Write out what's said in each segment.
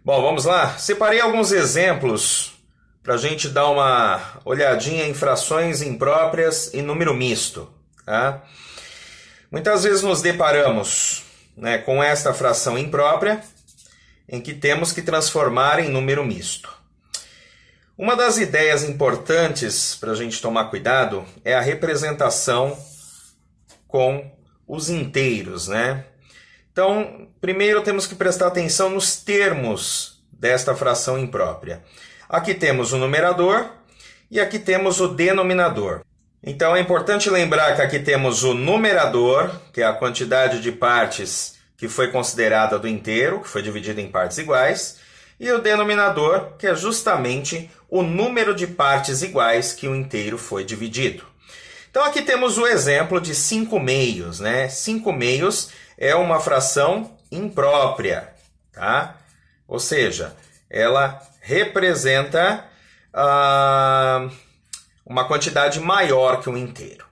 Bom, vamos lá. Separei alguns exemplos para a gente dar uma olhadinha em frações impróprias e número misto. Tá? Muitas vezes nos deparamos, com esta fração imprópria em que temos que transformar em número misto. Uma das ideias importantes para a gente tomar cuidado é a representação com os inteiros, Então, primeiro temos que prestar atenção nos termos desta fração imprópria. Aqui temos o numerador e aqui temos o denominador. Então, é importante lembrar que aqui temos o numerador, que é a quantidade de partes que foi considerada do inteiro, que foi dividida em partes iguais, e o denominador, que é justamente o número de partes iguais que o inteiro foi dividido. Então, aqui temos o exemplo de 5/2, 5/2 é uma fração imprópria, tá? Ou seja, ela representa uma quantidade maior que um inteiro.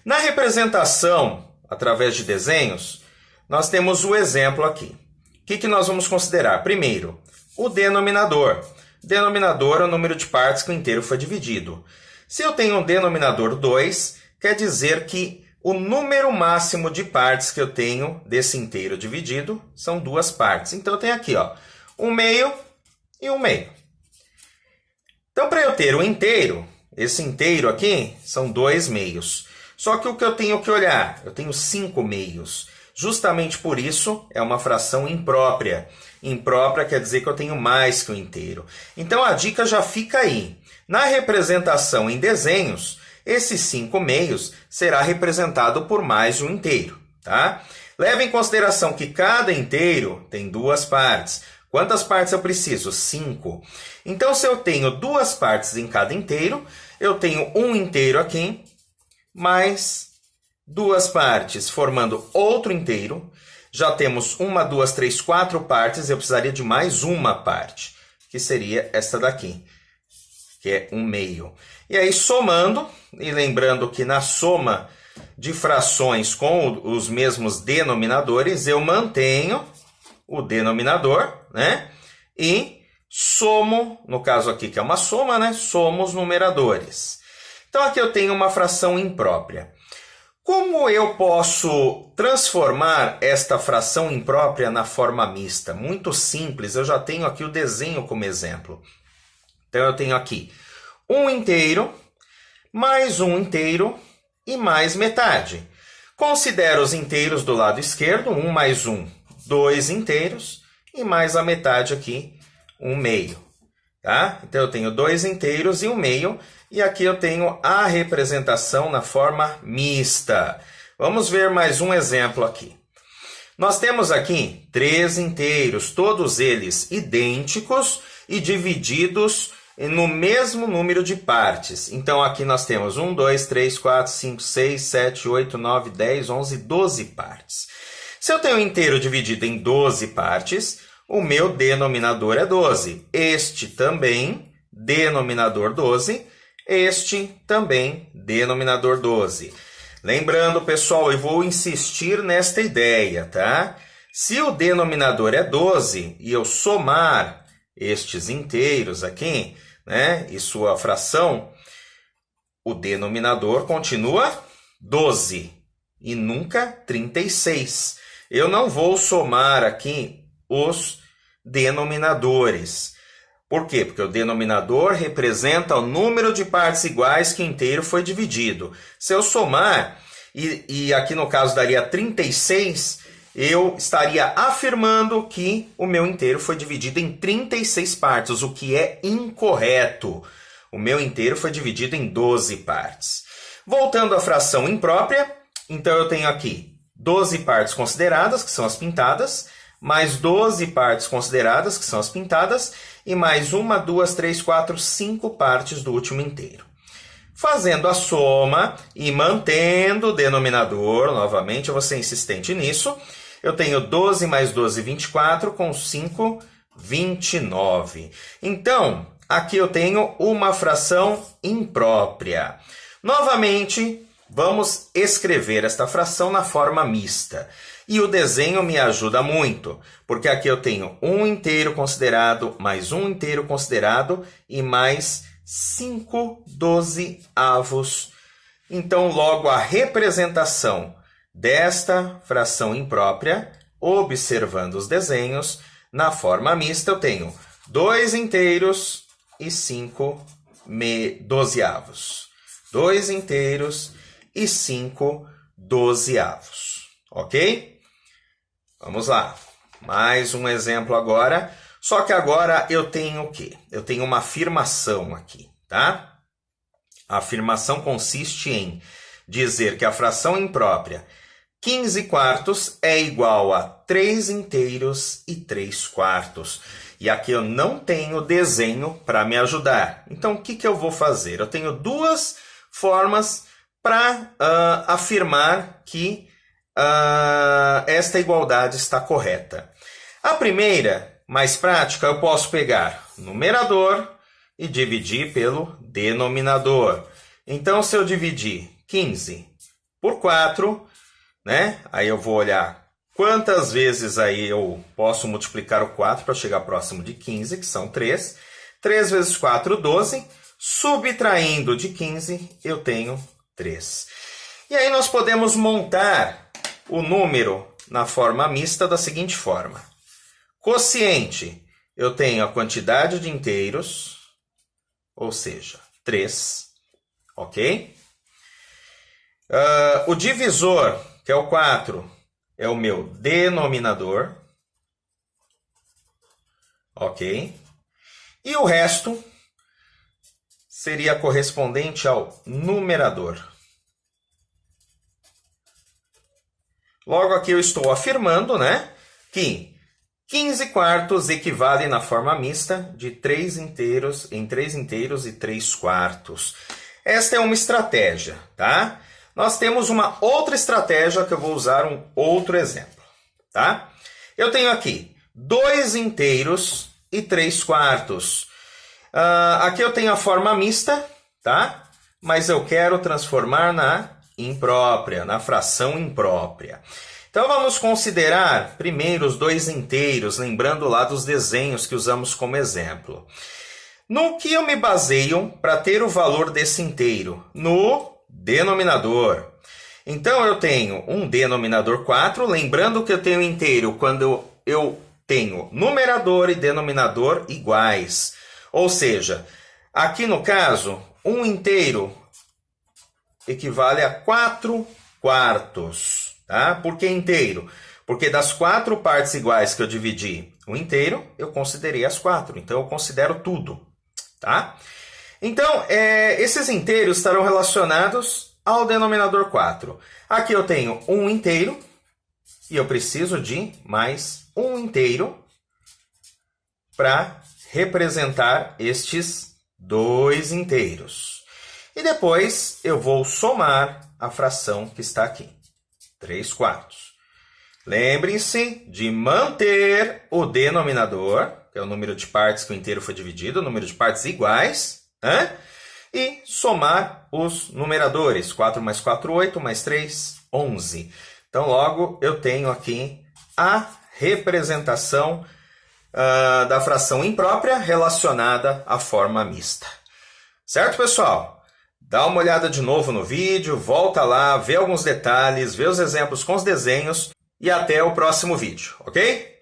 Na representação, através de desenhos, nós temos o exemplo aqui. O que nós vamos considerar? Primeiro, o denominador. Denominador é o número de partes que o inteiro foi dividido. Se eu tenho um denominador 2, quer dizer que o número máximo de partes que eu tenho desse inteiro dividido são 2 partes. Então, eu tenho aqui 1/2 e 1/2. Então, para eu ter um inteiro, esse inteiro aqui são 2/2. Só que o que eu tenho que olhar? Eu tenho 5/2. Justamente por isso, é uma fração imprópria. Imprópria quer dizer que eu tenho mais que um inteiro. Então, a dica já fica aí. Na representação em desenhos, esse 5/2 será representado por mais de um inteiro, tá? Leve em consideração que cada inteiro tem 2 partes. Quantas partes eu preciso? 5. Então, se eu tenho 2 partes em cada inteiro, eu tenho um inteiro aqui, mais 2 partes formando outro inteiro. Já temos 1, 2, 3, 4 partes, eu precisaria de mais uma parte, que seria esta daqui, que é 1/2. E aí, somando, e lembrando que na soma de frações com os mesmos denominadores, eu mantenho o denominador, e somo, no caso aqui que é uma soma, somo os numeradores. Então, aqui eu tenho uma fração imprópria. Como eu posso transformar esta fração imprópria na forma mista? Muito simples, eu já tenho aqui o desenho como exemplo. Então, eu tenho aqui um inteiro, mais um inteiro e mais metade. Considero os inteiros do lado esquerdo, 1 mais 1, 2 inteiros, e mais a metade aqui, 1/2. Tá? Então, eu tenho 2 inteiros e 1/2, e aqui eu tenho a representação na forma mista. Vamos ver mais um exemplo aqui. Nós temos aqui 3 inteiros, todos eles idênticos e divididos no mesmo número de partes. Então, aqui nós temos 1, 2, 3, 4, 5, 6, 7, 8, 9, 10, 11, 12 partes. Se eu tenho um inteiro dividido em 12 partes, o meu denominador é 12. Este também, denominador 12. Este também, denominador 12. Lembrando, pessoal, eu vou insistir nesta ideia, tá? Se o denominador é 12 e eu somar estes inteiros aqui, e sua fração, o denominador continua 12 e nunca 36. Eu não vou somar aqui os denominadores. Por quê? Porque o denominador representa o número de partes iguais que o inteiro foi dividido. Se eu somar, e aqui no caso daria 36, eu estaria afirmando que o meu inteiro foi dividido em 36 partes, o que é incorreto. O meu inteiro foi dividido em 12 partes. Voltando à fração imprópria, então eu tenho aqui 12 partes consideradas, que são as pintadas, mais 12 partes consideradas, que são as pintadas, e mais 1, 2, 3, 4, 5 partes do último inteiro. Fazendo a soma e mantendo o denominador, novamente eu vou ser insistente nisso, eu tenho 12 mais 12, 24, com 5, 29. Então, aqui eu tenho uma fração imprópria. Novamente, vamos escrever esta fração na forma mista. E o desenho me ajuda muito, porque aqui eu tenho um inteiro considerado, mais um inteiro considerado e mais 5 dozeavos. Então, logo, a representação desta fração imprópria, observando os desenhos, na forma mista eu tenho 2 inteiros e 5 dozeavos. 2 inteiros e 5 dozeavos. Ok? Vamos lá. Mais um exemplo agora. Só que agora eu tenho o quê? Eu tenho uma afirmação aqui, tá? A afirmação consiste em dizer que a fração imprópria 15 quartos é igual a 3 inteiros e 3 quartos. E aqui eu não tenho desenho para me ajudar. Então, o que eu vou fazer? Eu tenho duas formas para afirmar que esta igualdade está correta. A primeira, mais prática, eu posso pegar o numerador e dividir pelo denominador. Então, se eu dividir 15 por 4, né? Aí eu vou olhar quantas vezes aí eu posso multiplicar o 4 para chegar próximo de 15, que são 3. 3 vezes 4, 12. Subtraindo de 15, eu tenho 3. E aí nós podemos montar o número na forma mista da seguinte forma. Quociente, eu tenho a quantidade de inteiros, ou seja, 3, ok? O divisor, que é o 4, é o meu denominador, ok? E o resto seria correspondente ao numerador. Logo aqui eu estou afirmando, né, que 15 quartos equivale na forma mista de 3 inteiros e 3 quartos. Esta é uma estratégia, tá? Nós temos uma outra estratégia que eu vou usar um outro exemplo, tá? Eu tenho aqui 2 inteiros e 3 quartos. Aqui eu tenho a forma mista, tá? Mas eu quero transformar na imprópria, na fração imprópria. Então vamos considerar primeiro os 2 inteiros, lembrando lá dos desenhos que usamos como exemplo. No que eu me baseio para ter o valor desse inteiro? No denominador. Então eu tenho um denominador 4, lembrando que eu tenho inteiro quando eu tenho numerador e denominador iguais. Ou seja, aqui no caso, um inteiro equivale a 4 quartos. Tá? Por que inteiro? Porque das 4 partes iguais que eu dividi o inteiro, eu considerei as 4. Então, eu considero tudo. Tá? Então, esses inteiros estarão relacionados ao denominador 4. Aqui eu tenho um inteiro e eu preciso de mais um inteiro para representar estes 2 inteiros. E depois eu vou somar a fração que está aqui, 3 quartos. Lembrem-se de manter o denominador, que é o número de partes que o inteiro foi dividido, o número de partes iguais, né? E somar os numeradores. 4 mais 4, 8, mais 3, 11. Então, logo, eu tenho aqui a representação da fração imprópria relacionada à forma mista. Certo, pessoal? Dá uma olhada de novo no vídeo, volta lá, vê alguns detalhes, vê os exemplos com os desenhos e até o próximo vídeo, ok?